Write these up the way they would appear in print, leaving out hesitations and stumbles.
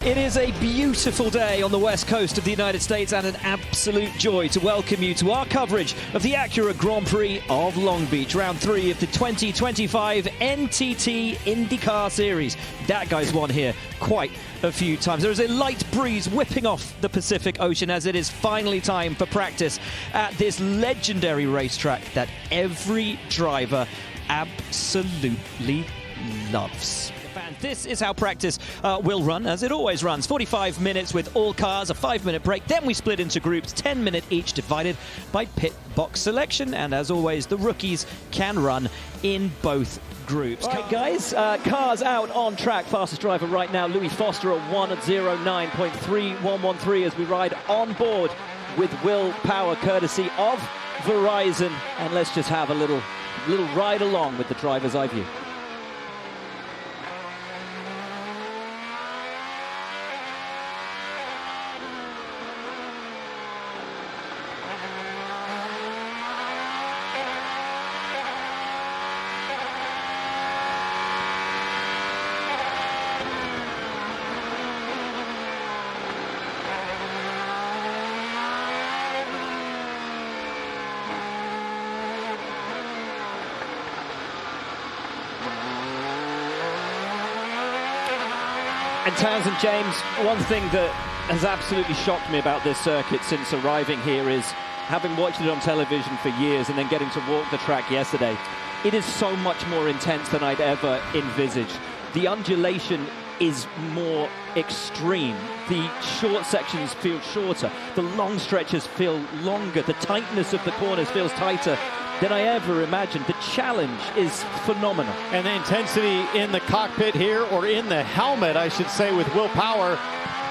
It is a beautiful day on the west coast of the United States and an absolute joy to welcome you to our coverage of the Acura Grand Prix of Long Beach, round 3 of the 2025 NTT INDYCAR Series. That guy's won here quite a few times. There is a light breeze whipping off the Pacific Ocean as it is finally time for practice at this legendary racetrack that every driver absolutely loves. This is how practice will run, as it always runs. 45 minutes with all cars, a 5-minute break. Then we split into groups, 10-minute each, divided by pit box selection. And as always, the rookies can run in both groups. All right, guys, cars out on track. Fastest driver right now, Louis Foster, a 1:09.3113 as we ride on board with Will Power, courtesy of Verizon. And let's just have a little ride along with the driver's eye view. And Townsend, James, one thing that has absolutely shocked me about this circuit since arriving here is, having watched it on television for years and then getting to walk the track yesterday, it is so much more intense than I'd ever envisaged. The undulation is more extreme. The short sections feel shorter. The long stretches feel longer. The tightness of the corners feels tighter than I ever imagined. The challenge is phenomenal. And the intensity in the cockpit here, or in the helmet, I should say, with Will Power,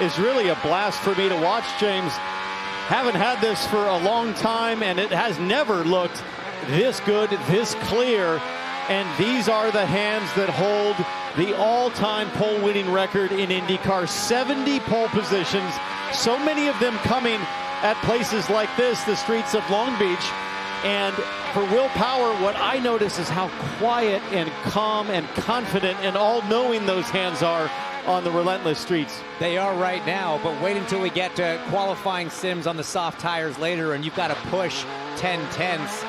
is really a blast for me to watch, James. Haven't had this for a long time, and it has never looked this good, this clear. And these are the hands that hold the all-time pole-winning record in IndyCar. 70 pole positions, so many of them coming at places like this, the streets of Long Beach. And for Will Power, what I notice is how quiet and calm and confident and all-knowing those hands are on the relentless streets. They are right now, but wait until we get to qualifying sims on the soft tires later, and you've got to push 10/10ths.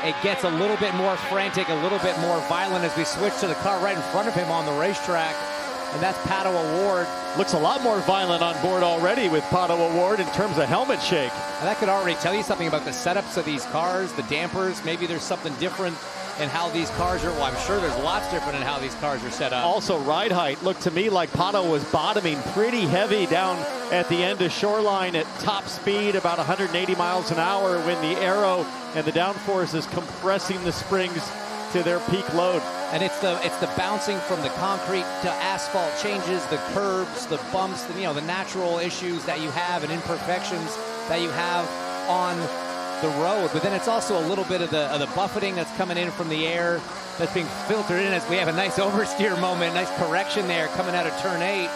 It gets a little bit more frantic, a little bit more violent as we switch to the car right in front of him on the racetrack. And that's Pato O'Ward. Looks a lot more violent on board already with Pato O'Ward in terms of helmet shake. And that could already tell you something about the setups of these cars, the dampers. Maybe there's something different in how these cars are. Well, I'm sure there's lots different in how these cars are set up. Also, ride height looked to me like Pato was bottoming pretty heavy down at the end of Shoreline at top speed, about 180 miles an hour, when the aero and the downforce is compressing the springs to their peak load. And it's the bouncing from the concrete to asphalt changes, the curbs, the bumps, the natural issues that you have and imperfections that you have on the road. But then it's also a little bit of the buffeting that's coming in from the air that's being filtered in as we have a nice oversteer moment, nice correction there coming out of turn 8.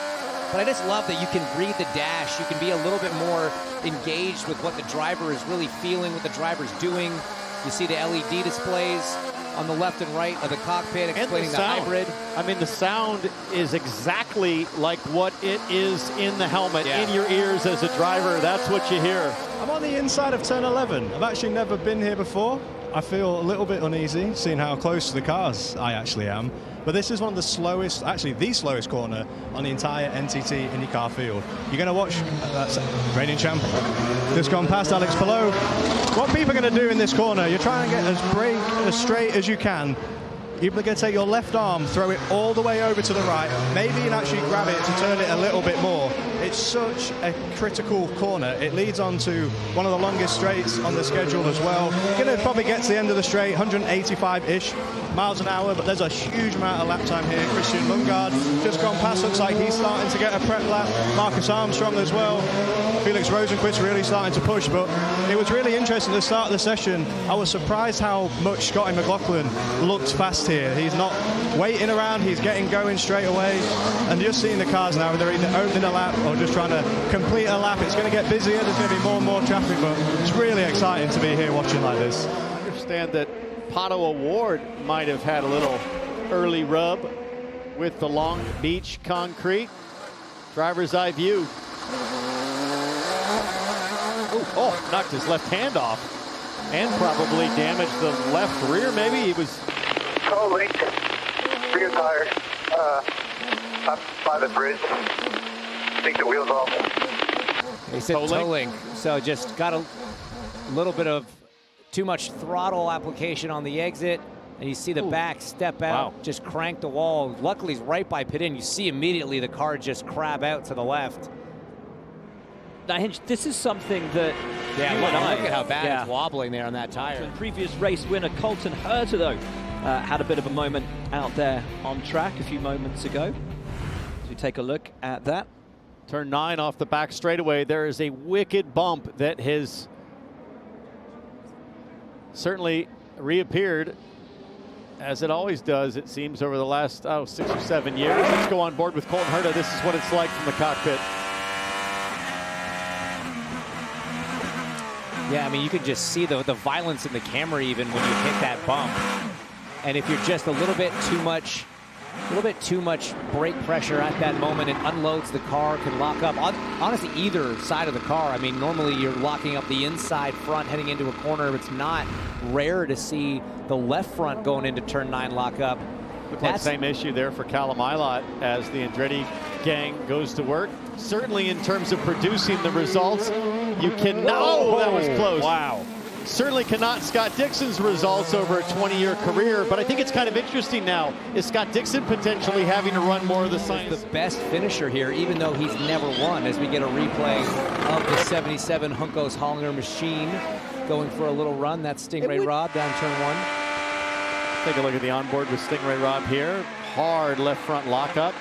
But I just love that you can read the dash. You can be a little bit more engaged with what the driver is really feeling, what the driver's doing. You see the LED displays on the left and right of the cockpit explaining the hybrid. I mean, the sound is exactly like what it is in the helmet, in your ears as a driver. That's what you hear. I'm on the inside of turn 11. I've actually never been here before. I feel a little bit uneasy seeing how close to the cars I actually am. But this is one of the slowest, actually the slowest corner on the entire NTT IndyCar field. You're going to watch, that's reigning champ, just gone past Alex Palou. What people are going to do in this corner, you're trying to get as straight as you can. You're going to take your left arm, throw it all the way over to the right, maybe you can actually grab it to turn it a little bit more. It's such a critical corner. It leads on to one of the longest straights on the schedule as well. You're going to probably get to the end of the straight, 185-ish miles an hour, but there's a huge amount of lap time here. Josef Newgarden just gone past, looks like he's starting to get a prep lap. Marcus Armstrong as well. Felix Rosenquist's really starting to push, but it was really interesting at the start of the session. I was surprised how much Scott McLaughlin looked fast here. He's not waiting around, he's getting going straight away. And just seeing the cars now, they're either opening a lap or just trying to complete a lap. It's going to get busier, there's going to be more and more traffic, but it's really exciting to be here watching like this. I understand that Pato O'Ward might have had a little early rub with the Long Beach concrete. driver's eye view. Oh, knocked his left hand off and probably damaged the left rear. Maybe he was late. Rear tire. Up by the bridge. Take the wheels off. He said towing. So just got a little bit of too much throttle application on the exit. And you see the back step out, just crank the wall. Luckily, he's right by pit in. You see immediately the car just crab out to the left. Now, Hinch, this is something that look at how bad it's wobbling there on that tire. The previous race winner Colton Herter, though, had a bit of a moment out there on track a few moments ago. As we take a look at that. Turn 9 off the back straightaway. There is a wicked bump that has certainly reappeared, as it always does, it seems, over the last 6 or 7 years. Let's go on board with Colton Herta. This is what it's like from the cockpit. Yeah, I mean, you can just see the violence in the camera even when you hit that bump. And if you're just a little bit too much brake pressure at that moment, it unloads the car, can lock up. Honestly, either side of the car. I mean, normally you're locking up the inside front heading into a corner. It's not rare to see the left front going into turn 9 lock up. Looks like the same issue there for Callum Ilott as the Andretti gang goes to work. Certainly in terms of producing the results, you cannot. Oh, that was close. Wow. Certainly cannot Scott Dixon's results over a 20-year career, but I think it's kind of interesting now. Is Scott Dixon potentially having to run more of the science? The best finisher here, even though he's never won, as we get a replay of the 77 Juncos Hollinger machine going for a little run. That's Stingray Rob down turn 1. Take a look at the onboard with Stingray Rob here. Hard left front lockup.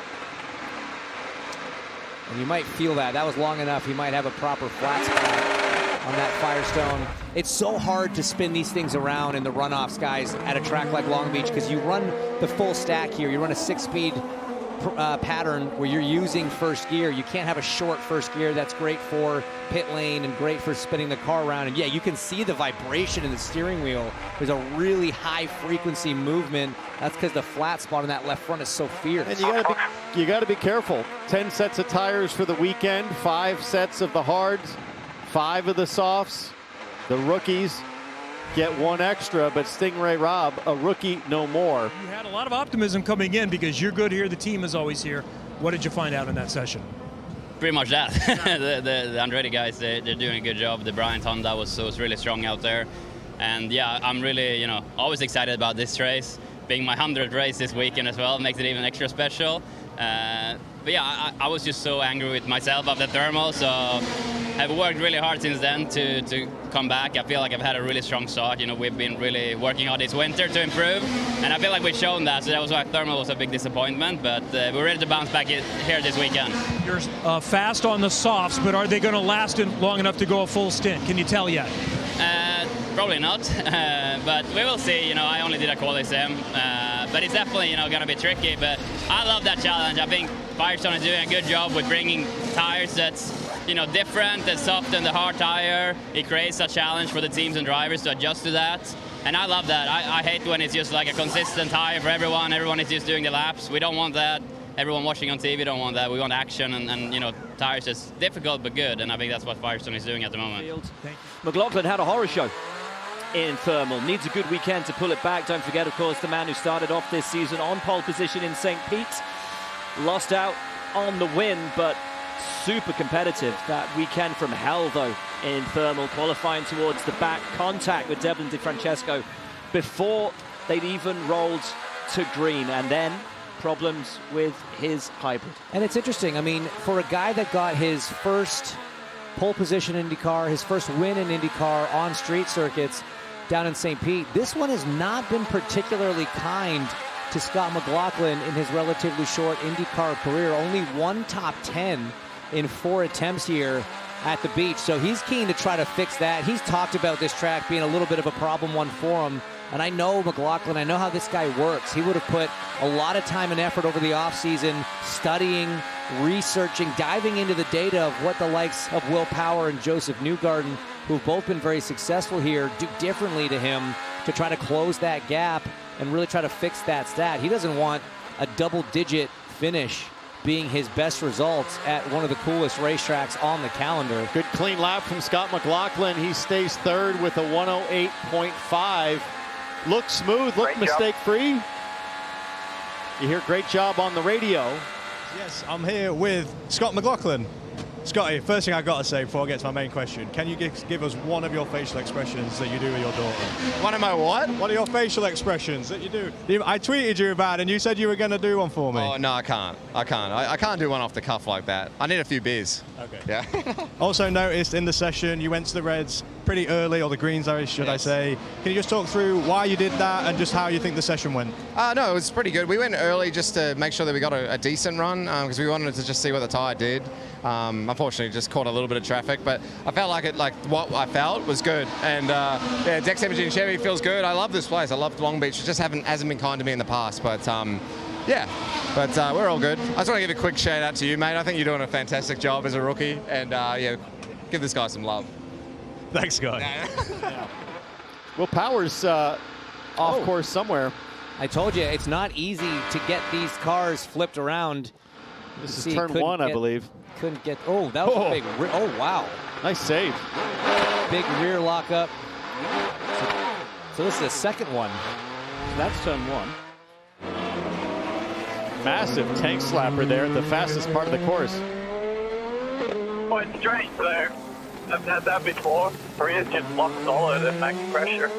And you might feel that. That was long enough. He might have a proper flat spot on that Firestone. It's so hard to spin these things around in the runoffs, guys, at a track like Long Beach, because you run the full stack here. You run a 6-speed pattern where you're using first gear. You can't have a short first gear. That's great for pit lane and great for spinning the car around. And yeah, you can see the vibration in the steering wheel. There's a really high frequency movement. That's because the flat spot on that left front is so fierce. And you got to be careful. 10 sets of tires for the weekend, 5 sets of the hards, 5 of the softs. The rookies get 1 extra, but Stingray Rob, a rookie no more. You had a lot of optimism coming in because you're good here, the team is always here. What did you find out in that session? Pretty much that. the Andretti guys, they're doing a good job. The Bryant Honda was really strong out there. And yeah, I'm really, always excited about this race. Being my 100th race this weekend as well makes it even extra special. But yeah, I was just so angry with myself after thermal, so I've worked really hard since then to come back. I feel like I've had a really strong start. We've been really working hard this winter to improve, and I feel like we've shown that. So that was why thermal was a big disappointment, but we're ready to bounce back here this weekend. You're fast on the softs, but are they going to last long enough to go a full stint? Can you tell yet? Probably not, but we will see. I only did a quali sim, but it's definitely going to be tricky. But I love that challenge. I think Firestone is doing a good job with bringing tires that's different, that's soft than the hard tire. It creates a challenge for the teams and drivers to adjust to that, and I love that. I hate when it's just like a consistent tire for everyone. Everyone is just doing the laps. We don't want that. Everyone watching on TV don't want that. We want action and tires that's difficult but good, and I think that's what Firestone is doing at the moment. McLaughlin had a horror show in thermal. Needs a good weekend to pull it back. Don't forget, of course, the man who started off this season on pole position in St. Pete. Lost out on the win, but super competitive that weekend from hell, though, in thermal, qualifying towards the back. Contact with Devlin DeFrancesco before they'd even rolled to green, and then problems with his hybrid. And it's interesting, I mean, for a guy that got his first pole position in IndyCar, his first win in IndyCar on street circuits down in St. Pete, this one has not been particularly kind to Scott McLaughlin in his relatively short IndyCar career. Only 1 top 10 in 4 attempts here at the beach. So he's keen to try to fix that. He's talked about this track being a little bit of a problem one for him. And I know McLaughlin, I know how this guy works. He would have put a lot of time and effort over the offseason studying, researching, diving into the data of what the likes of Will Power and Josef Newgarden, who've both been very successful here, do differently to him to try to close that gap and really try to fix that stat. He doesn't want a double-digit finish being his best results at one of the coolest racetracks on the calendar. Good clean lap from Scott McLaughlin. He stays third with a 108.5. Look smooth, look mistake-free. You hear great job on the radio. Yes, I'm here with Scott McLaughlin. Scotty, first thing I got to say before I get to my main question, can you give us one of your facial expressions that you do with your daughter? One of my what? One of your facial expressions that you do. I tweeted you about it and you said you were going to do one for me. Oh, no, I can't. I can't do one off the cuff like that. I need a few beers. Okay. Yeah. Also noticed in the session you went to the reds pretty early, or the greens, should I say. Can you just talk through why you did that and just how you think the session went? No, it was pretty good. We went early just to make sure that we got a decent run because we wanted to just see what the tire did. Unfortunately, just caught a little bit of traffic, but I felt like what I felt was good. And yeah, Dex Imaging Chevy feels good. I love this place. I love Long Beach. It just hasn't been kind to me in the past, but yeah. But we're all good. I just want to give a quick shout out to you, mate. I think you're doing a fantastic job as a rookie, and yeah, give this guy some love. Thanks, Scott. Yeah. Will Power's off course somewhere. I told you, it's not easy to get these cars flipped around. This is turn one, I believe. Couldn't get, oh, that was a big, oh, wow. Nice save. Big rear lockup. So this is the second one. That's turn one. Massive tank slapper there at the fastest part of the course. Point straight there. I've had that before. Rear's just locked solid at max pressure.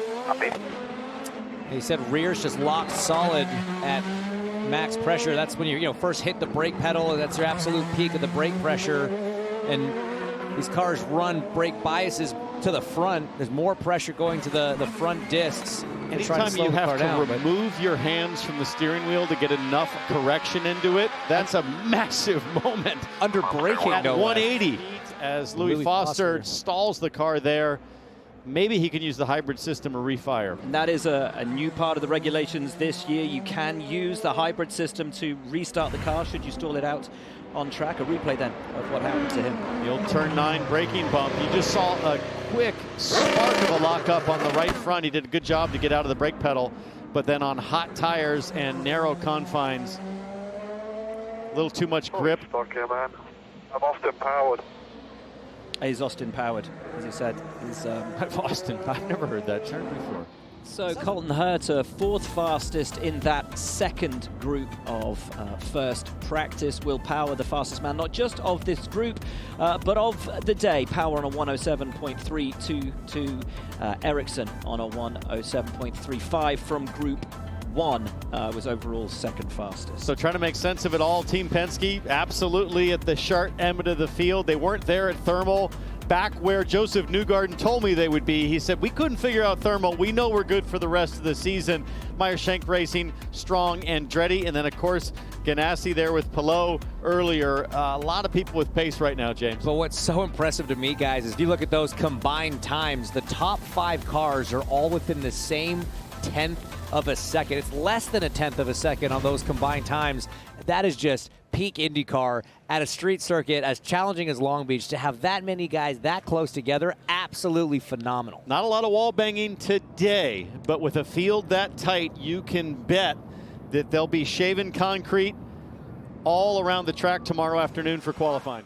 He said rear's just locked solid at max pressure. That's when you first hit the brake pedal. That's your absolute peak of the brake pressure. And these cars run brake biases to the front. There's more pressure going to the front discs. Anytime you have to remove your hands from the steering wheel to get enough correction into it, that's a massive moment. Under braking, at 180, as Louis Foster stalls the car there. Maybe he can use the hybrid system or refire. And that is a new part of the regulations this year. You can use the hybrid system to restart the car should you stall it out on track. A replay then of what happened to him. The old turn 9 braking bump. You just saw a quick spark of a lockup on the right front. He did a good job to get out of the brake pedal, but then on hot tires and narrow confines, a little too much grip. Okay, man. I'm Austin powered. He's Austin powered, as you said. He's Austin. I've never heard that term before. So Colton Herter, fourth fastest in that second group of first practice. Will Power, the fastest man, not just of this group, but of the day. Power on a 107.322, Ericsson on a 107.35 from group 1 was overall second fastest. So trying to make sense of it all, Team Penske absolutely at the sharp end of the field. They weren't there at thermal. Back where Josef Newgarden told me they would be. He said, we couldn't figure out thermal. We know we're good for the rest of the season. Meyer-Shank Racing, Strong, Andretti. And then, of course, Ganassi there with Palou earlier. A lot of people with pace right now, James. But what's so impressive to me, guys, is if you look at those combined times, the top 5 cars are all within the same 1/10 of a second. It's less than a 1/10 of a second on those combined times. That is just peak IndyCar at a street circuit as challenging as Long Beach. To have that many guys that close together, absolutely phenomenal. Not a lot of wall banging today, but with a field that tight, you can bet that they'll be shaving concrete all around the track tomorrow afternoon for qualifying.